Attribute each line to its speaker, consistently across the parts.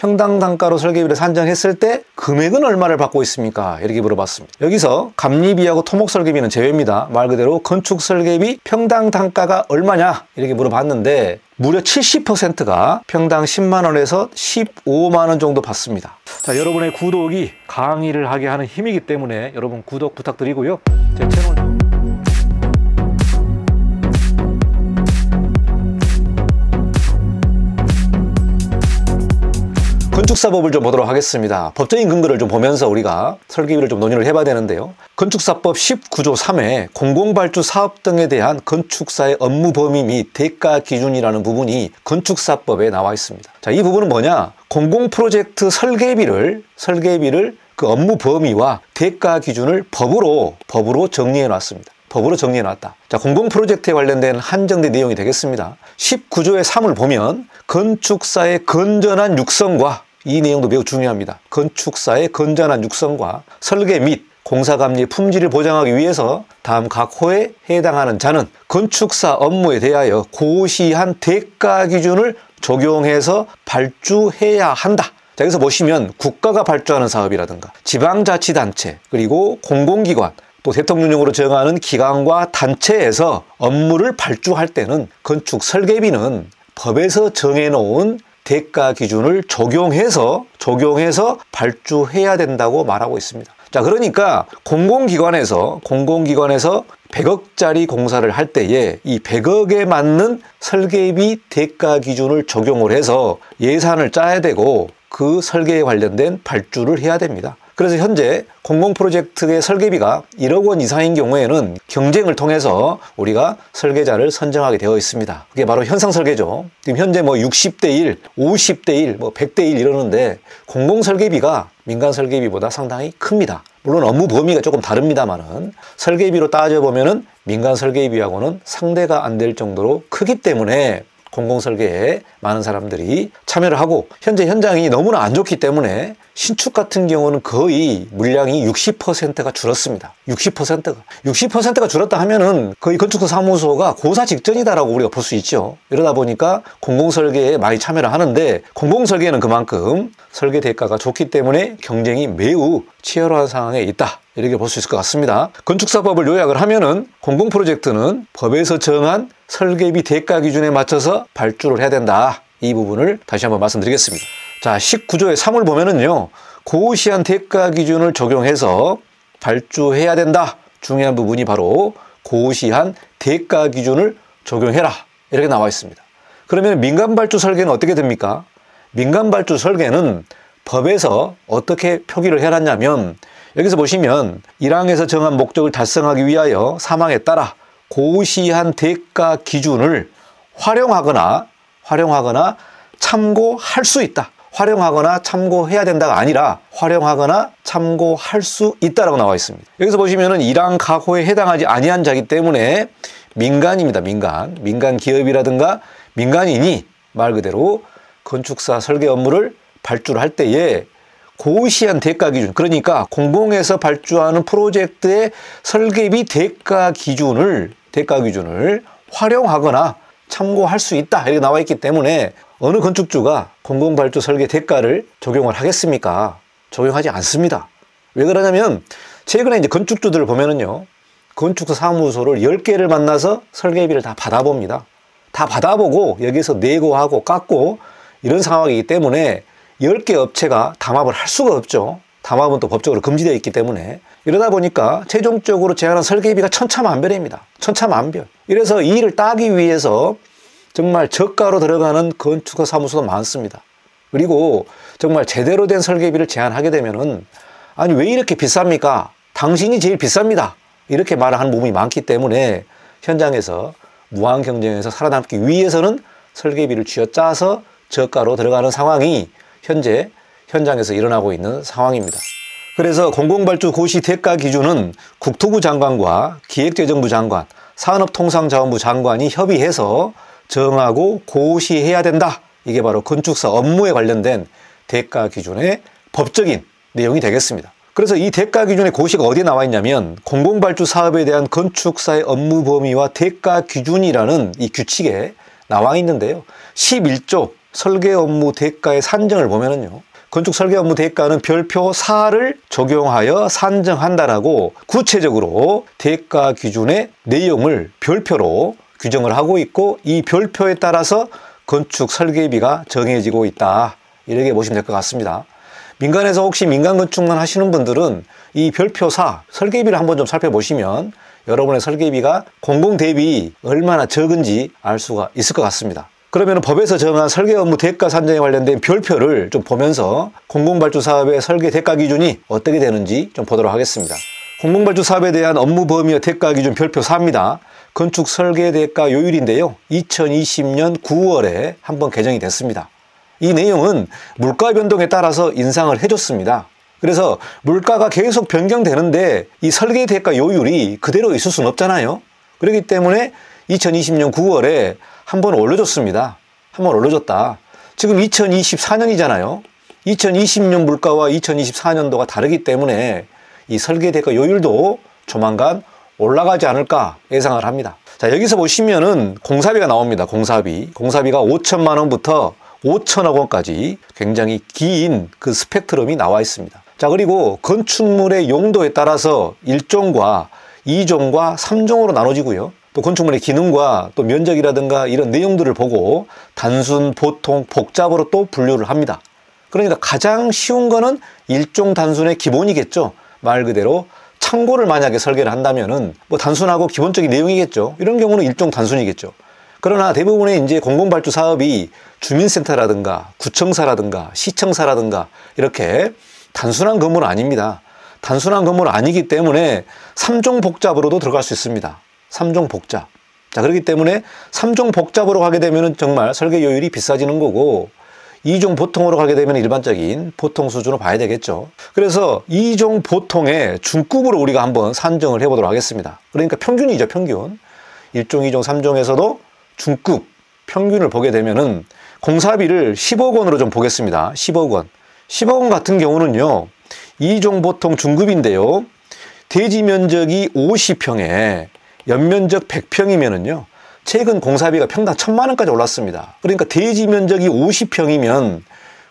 Speaker 1: 평당 단가로 설계비를 산정했을 때 금액은 얼마를 받고 있습니까? 이렇게 물어봤습니다. 여기서 감리비하고 토목 설계비는 제외입니다. 말 그대로 건축 설계비 평당 단가가 얼마냐? 이렇게 물어봤는데 무려 70%가 평당 10만 원에서 15만 원 정도 받습니다. 자, 여러분의 구독이 강의를 하게 하는 힘이기 때문에 여러분 구독 부탁드리고요. 제 채널 건축사법을 좀 보도록 하겠습니다. 법적인 근거를 좀 보면서 우리가 설계비를 좀 논의를 해봐야 되는데요. 건축사법 19조 3회 공공발주 사업 등에 대한 건축사의 업무 범위 및 대가 기준이라는 부분이 건축사법에 나와 있습니다. 자, 이 부분은 뭐냐? 공공프로젝트 설계비를 그 업무 범위와 대가 기준을 법으로 정리해 놨습니다. 법으로 정리해 놨다. 자, 공공프로젝트에 관련된 한정된 내용이 되겠습니다. 19조의 3을 보면 건축사의 건전한 육성과, 이 내용도 매우 중요합니다. 건축사의 건전한 육성과 설계 및 공사감리의 품질을 보장하기 위해서 다음 각 호에 해당하는 자는 건축사 업무에 대하여 고시한 대가 기준을 적용해서 발주해야 한다. 자, 여기서 보시면 국가가 발주하는 사업이라든가 지방자치단체 그리고 공공기관 또 대통령령으로 정하는 기관과 단체에서 업무를 발주할 때는 건축 설계비는 법에서 정해놓은 대가 기준을 적용해서 발주해야 된다고 말하고 있습니다. 자, 그러니까 공공기관에서 100억짜리 공사를 할 때에 이 100억에 맞는 설계비 대가 기준을 적용을 해서 예산을 짜야 되고 그 설계에 관련된 발주를 해야 됩니다. 그래서 현재 공공프로젝트의 설계비가 1억 원 이상인 경우에는 경쟁을 통해서 우리가 설계자를 선정하게 되어 있습니다. 그게 바로 현상설계죠. 지금 현재 60대 1, 50대 1, 100대 1 이러는데 공공설계비가 민간설계비보다 상당히 큽니다. 물론 업무 범위가 조금 다릅니다만은 설계비로 따져보면은 민간설계비하고는 상대가 안 될 정도로 크기 때문에 공공설계에 많은 사람들이 참여를 하고 현재 현장이 너무나 안 좋기 때문에 신축 같은 경우는 거의 물량이 60%가 줄었습니다. 60%가 줄었다 하면은 거의 건축사 사무소가 고사 직전이다라고 우리가 볼 수 있죠. 이러다 보니까 공공설계에 많이 참여를 하는데 공공설계는 그만큼 설계 대가가 좋기 때문에 경쟁이 매우 치열한 상황에 있다. 이렇게 볼 수 있을 것 같습니다. 건축사법을 요약을 하면은 공공프로젝트는 법에서 정한 설계비 대가 기준에 맞춰서 발주를 해야 된다. 이 부분을 다시 한번 말씀드리겠습니다. 자, 19조의 3을 보면은요, 고시한 대가 기준을 적용해서 발주해야 된다. 중요한 부분이 바로 고시한 대가 기준을 적용해라. 이렇게 나와 있습니다. 그러면 민간발주 설계는 어떻게 됩니까? 민간발주 설계는 법에서 어떻게 표기를 해놨냐면 여기서 보시면 1항에서 정한 목적을 달성하기 위하여 사망에 따라 고시한 대가 기준을 활용하거나 참고할 수 있다. 활용하거나 참고해야 된다가 아니라 활용하거나 참고할 수 있다라고 나와 있습니다. 여기서 보시면은 1항 각호에 해당하지 아니한 자이기 때문에 민간입니다. 민간 기업이라든가 민간인이 말 그대로 건축사 설계 업무를 발주를 할 때에 고시한 대가 기준, 그러니까 공공에서 발주하는 프로젝트의 설계비 대가 기준을 활용하거나 참고할 수 있다. 이렇게 나와 있기 때문에 어느 건축주가 공공발주 설계 대가를 적용을 하겠습니까? 적용하지 않습니다. 왜 그러냐면 최근에 이제 건축주들을 보면은요, 건축사 사무소를 10개를 만나서 설계비를 다 받아봅니다. 다 받아보고 여기서 내고하고 깎고 이런 상황이기 때문에 10개 업체가 담합을 할 수가 없죠. 담합은 또 법적으로 금지되어 있기 때문에. 이러다 보니까 최종적으로 제안한 설계비가 천차만별입니다. 천차만별. 이래서 이 일을 따기 위해서 정말 저가로 들어가는 건축사 사무소도 많습니다. 그리고 정말 제대로 된 설계비를 제안하게 되면은 아니 왜 이렇게 비쌉니까? 당신이 제일 비쌉니다. 이렇게 말하는 부분이 많기 때문에 현장에서 무한 경쟁에서 살아남기 위해서는 설계비를 쥐어짜서 저가로 들어가는 상황이 현재 현장에서 일어나고 있는 상황입니다. 그래서 공공발주 고시 대가 기준은 국토부 장관과 기획재정부 장관, 산업통상자원부 장관이 협의해서 정하고 고시해야 된다. 이게 바로 건축사 업무에 관련된 대가 기준의 법적인 내용이 되겠습니다. 그래서 이 대가 기준의 고시가 어디에 나와 있냐면 공공발주 사업에 대한 건축사의 업무 범위와 대가 기준이라는 이 규칙에 나와 있는데요. 11조 설계 업무 대가의 산정을 보면은요, 건축 설계 업무 대가는 별표 4를 적용하여 산정한다라고 구체적으로 대가 기준의 내용을 별표로 규정을 하고 있고, 이 별표에 따라서 건축 설계비가 정해지고 있다, 이렇게 보시면 될 것 같습니다. 민간에서 혹시 민간 건축만 하시는 분들은 이 별표 4 설계비를 한번 좀 살펴보시면 여러분의 설계비가 공공 대비 얼마나 적은지 알 수가 있을 것 같습니다. 그러면 법에서 정한 설계 업무 대가 산정에 관련된 별표를 좀 보면서 공공발주 사업의 설계 대가 기준이 어떻게 되는지 좀 보도록 하겠습니다. 공공발주 사업에 대한 업무 범위와 대가 기준 별표 4입니다. 건축 설계 대가 요율인데요, 2020년 9월에 한번 개정이 됐습니다. 이 내용은 물가 변동에 따라서 인상을 해줬습니다. 그래서 물가가 계속 변경되는데 이 설계 대가 요율이 그대로 있을 수는 없잖아요. 그렇기 때문에 2020년 9월에 한번 올려줬습니다. 한번 올려줬다. 지금 2024년이잖아요. 2020년 물가와 2024년도가 다르기 때문에 이 설계 대가 요율도 조만간 올라가지 않을까 예상을 합니다. 자, 여기서 보시면은 공사비가 나옵니다. 공사비가 5천만 원부터 5천억 원까지 굉장히 긴 그 스펙트럼이 나와 있습니다. 자, 그리고 건축물의 용도에 따라서 1종과 2종과 3종으로 나눠지고요. 또 건축물의 기능과 또 면적이라든가 이런 내용들을 보고 단순, 보통, 복잡으로 또 분류를 합니다. 그러니까 가장 쉬운 거는 1종 단순의 기본이겠죠. 말 그대로 창고를 만약에 설계를 한다면은 뭐 단순하고 기본적인 내용이겠죠. 이런 경우는 1종 단순이겠죠. 그러나 대부분의 이제 공공발주 사업이 주민센터라든가 구청사라든가 시청사라든가 이렇게 단순한 건물은 아닙니다. 단순한 건물은 아니기 때문에 3종 복잡으로도 들어갈 수 있습니다. 3종 복잡. 자, 그렇기 때문에 3종 복잡으로 가게 되면 정말 설계 요율이 비싸지는 거고, 2종 보통으로 가게 되면 일반적인 보통 수준으로 봐야 되겠죠. 그래서 2종 보통의 중급으로 우리가 한번 산정을 해보도록 하겠습니다. 그러니까 평균이죠, 평균. 1종, 2종, 3종에서도 중급 평균을 보게 되면은 공사비를 10억 원으로 좀 보겠습니다. 10억 원. 10억 원 같은 경우는요, 2종 보통 중급인데요, 대지 면적이 50평에 연면적 100평이면은요, 최근 공사비가 평당 1,000만 원까지 올랐습니다. 그러니까 대지 면적이 50평이면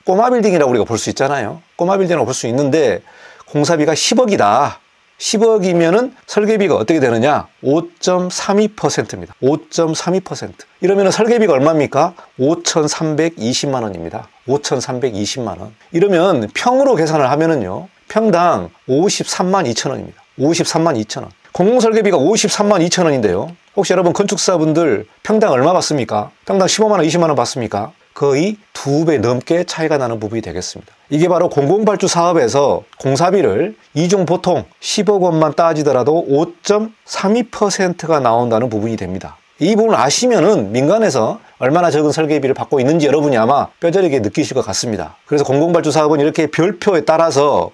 Speaker 1: 꼬마 빌딩이라고 우리가 볼 수 있잖아요. 꼬마 빌딩이라고 볼 수 있는데 공사비가 10억이다. 10억이면은 설계비가 어떻게 되느냐? 5.32%입니다. 5.32%. 이러면은 설계비가 얼마입니까? 5,320만 원입니다. 5,320만 원. 이러면 평으로 계산을 하면은요, 평당 53만 2천 원입니다. 53만 2천 원. 공공설계비가 53만 2천 원인데요. 혹시 여러분 건축사분들 평당 얼마 받습니까? 평당 15만 원, 20만 원 받습니까? 거의 2배 넘게 차이가 나는 부분이 되겠습니다. 이게 바로 공공발주 사업에서 공사비를 2종 보통 10억 원만 따지더라도 5.32%가 나온다는 부분이 됩니다. 이 부분을 아시면은 민간에서 얼마나 적은 설계비를 받고 있는지 여러분이 아마 뼈저리게 느끼실 것 같습니다. 그래서 공공발주 사업은 이렇게 별표에 따라서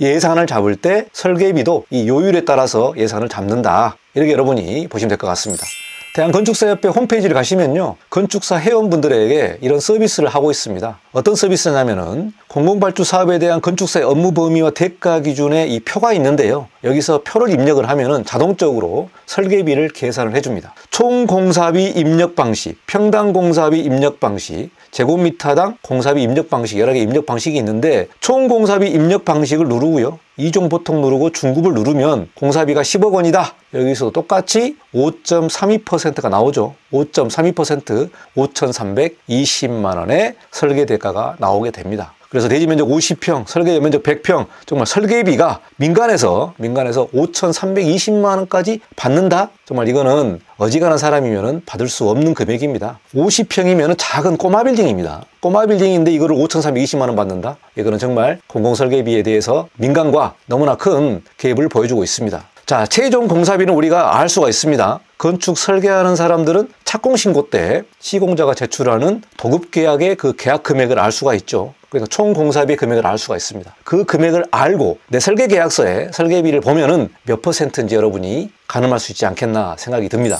Speaker 1: 예산을 잡을 때 설계비도 이 요율에 따라서 예산을 잡는다, 이렇게 여러분이 보시면 될 것 같습니다. 대한건축사협회 홈페이지를 가시면요, 건축사 회원분들에게 이런 서비스를 하고 있습니다. 어떤 서비스냐면은 공공발주 사업에 대한 건축사의 업무 범위와 대가 기준의 이 표가 있는데요, 여기서 표를 입력을 하면은 자동적으로 설계비를 계산을 해줍니다. 총 공사비 입력 방식, 평당 공사비 입력 방식, 제곱미터당 공사비 입력 방식, 여러 개 입력 방식이 있는데 총 공사비 입력 방식을 누르고요, 2종 보통 누르고 중급을 누르면 공사비가 10억 원이다. 여기서도 똑같이 5.32%가 나오죠. 5.32%, 5,320만 원의 설계 대가가 나오게 됩니다. 그래서 대지 면적 50평, 설계 면적 100평, 정말 설계비가 민간에서 5,320만 원까지 받는다? 정말 이거는 어지간한 사람이면 받을 수 없는 금액입니다. 50평이면 작은 꼬마 빌딩입니다. 꼬마 빌딩인데 이거를 5,320만 원 받는다? 이거는 정말 공공설계비에 대해서 민간과 너무나 큰 갭을 보여주고 있습니다. 자, 최종 공사비는 우리가 알 수가 있습니다. 건축 설계하는 사람들은 착공신고 때 시공자가 제출하는 도급계약의 그 계약 금액을 알 수가 있죠. 그러니까 총 공사비 금액을 알 수가 있습니다. 그 금액을 알고 내 설계계약서에 설계비를 보면은 몇 %인지 여러분이 가늠할 수 있지 않겠나 생각이 듭니다.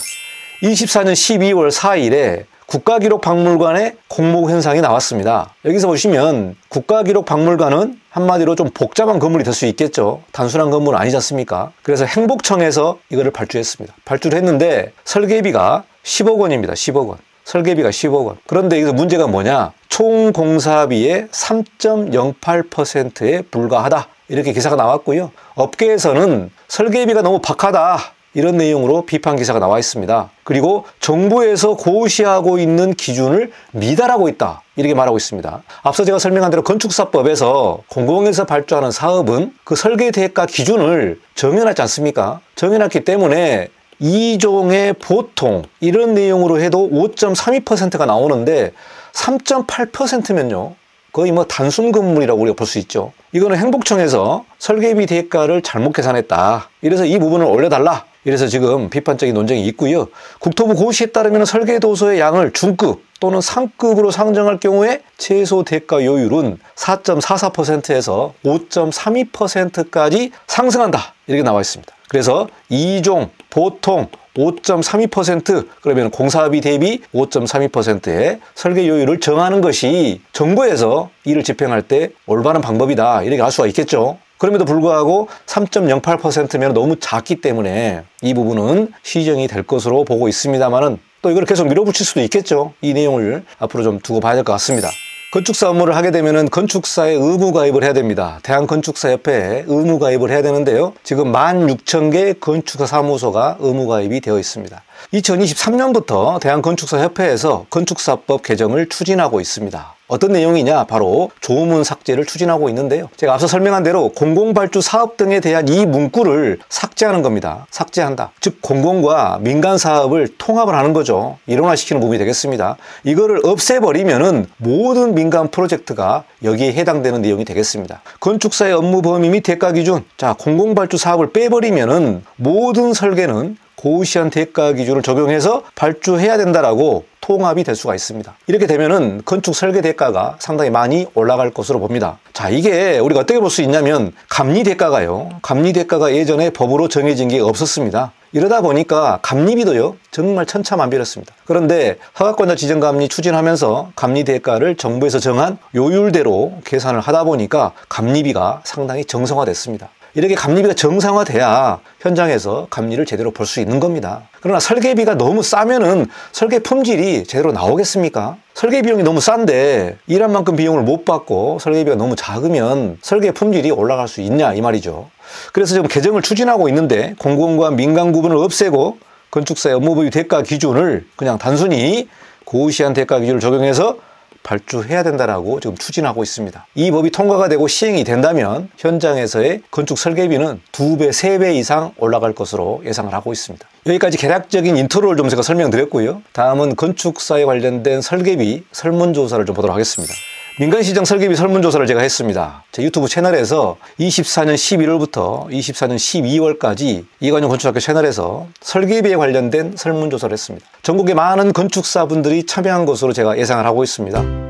Speaker 1: 24년 12월 4일에 국가기록박물관에 공모 현상이 나왔습니다. 여기서 보시면 국가기록박물관은 한마디로 좀 복잡한 건물이 될 수 있겠죠. 단순한 건물은 아니지 않습니까? 그래서 행복청에서 이거를 발주했습니다. 발주를 했는데 설계비가 10억 원입니다. 10억 원. 설계비가 10억 원. 그런데 여기서 문제가 뭐냐? 총 공사비의 3.08%에 불과하다. 이렇게 기사가 나왔고요. 업계에서는 설계비가 너무 박하다. 이런 내용으로 비판 기사가 나와 있습니다. 그리고 정부에서 고시하고 있는 기준을 미달하고 있다. 이렇게 말하고 있습니다. 앞서 제가 설명한 대로 건축사법에서 공공에서 발주하는 사업은 그 설계 대가 기준을 정해놨지 않습니까? 정해놨기 때문에 2종의 보통 이런 내용으로 해도 5.32%가 나오는데 3.8%면요. 거의 뭐 단순 건물이라고 우리가 볼 수 있죠. 이거는 행복청에서 설계비 대가를 잘못 계산했다. 이래서 이 부분을 올려달라. 이래서 지금 비판적인 논쟁이 있고요. 국토부 고시에 따르면 설계도서의 양을 중급 또는 상급으로 상정할 경우에 최소 대가 요율은 4.44%에서 5.32%까지 상승한다. 이렇게 나와 있습니다. 그래서 2종, 보통 5.32% 그러면 공사비 대비 5.32%의 설계 요율을 정하는 것이 정부에서 이를 집행할 때 올바른 방법이다. 이렇게 알 수가 있겠죠. 그럼에도 불구하고 3.08%면 너무 작기 때문에 이 부분은 시정이 될 것으로 보고 있습니다만은 또 이걸 계속 밀어붙일 수도 있겠죠. 이 내용을 앞으로 좀 두고 봐야 될 것 같습니다. 건축사 업무를 하게 되면은 건축사에 의무 가입을 해야 됩니다. 대한건축사협회에 의무 가입을 해야 되는데요. 지금 16,000개 건축사 사무소가 의무 가입이 되어 있습니다. 2023년부터 대한건축사협회에서 건축사법 개정을 추진하고 있습니다. 어떤 내용이냐? 바로 조문 삭제를 추진하고 있는데요. 제가 앞서 설명한 대로 공공발주 사업 등에 대한 이 문구를 삭제하는 겁니다. 삭제한다. 즉 공공과 민간 사업을 통합을 하는 거죠. 일원화시키는 부분이 되겠습니다. 이거를 없애버리면은 모든 민간 프로젝트가 여기에 해당되는 내용이 되겠습니다. 건축사의 업무 범위 및 대가 기준. 자, 공공발주 사업을 빼버리면은 모든 설계는 고시한 대가 기준을 적용해서 발주해야 된다라고 통합이 될 수가 있습니다. 이렇게 되면은 건축 설계 대가가 상당히 많이 올라갈 것으로 봅니다. 자, 이게 우리가 어떻게 볼 수 있냐면 감리 대가가요. 감리 대가가 예전에 법으로 정해진 게 없었습니다. 이러다 보니까 감리비도요 정말 천차만별이었습니다. 그런데 허가권자 지정감리 추진하면서 감리 대가를 정부에서 정한 요율대로 계산을 하다 보니까 감리비가 상당히 정상화됐습니다. 이렇게 감리비가 정상화돼야 현장에서 감리를 제대로 볼 수 있는 겁니다. 그러나 설계비가 너무 싸면은 설계 품질이 제대로 나오겠습니까? 설계 비용이 너무 싼데 일한 만큼 비용을 못 받고 설계비가 너무 작으면 설계 품질이 올라갈 수 있냐 이 말이죠. 그래서 지금 개정을 추진하고 있는데 공공과 민간 구분을 없애고 건축사의 업무범위 대가 기준을 그냥 단순히 고시한 대가 기준을 적용해서 발주해야 된다라고 지금 추진하고 있습니다. 이 법이 통과가 되고 시행이 된다면 현장에서의 건축 설계비는 2배, 3배 이상 올라갈 것으로 예상을 하고 있습니다. 여기까지 개략적인 인트로를 좀 제가 설명드렸고요. 다음은 건축사에 관련된 설계비 설문조사를 좀 보도록 하겠습니다. 민간시장 설계비 설문조사를 제가 했습니다. 제 유튜브 채널에서 24년 11월부터 24년 12월까지 이관영 건축학교 채널에서 설계비에 관련된 설문조사를 했습니다. 전국의 많은 건축사분들이 참여한 것으로 제가 예상을 하고 있습니다.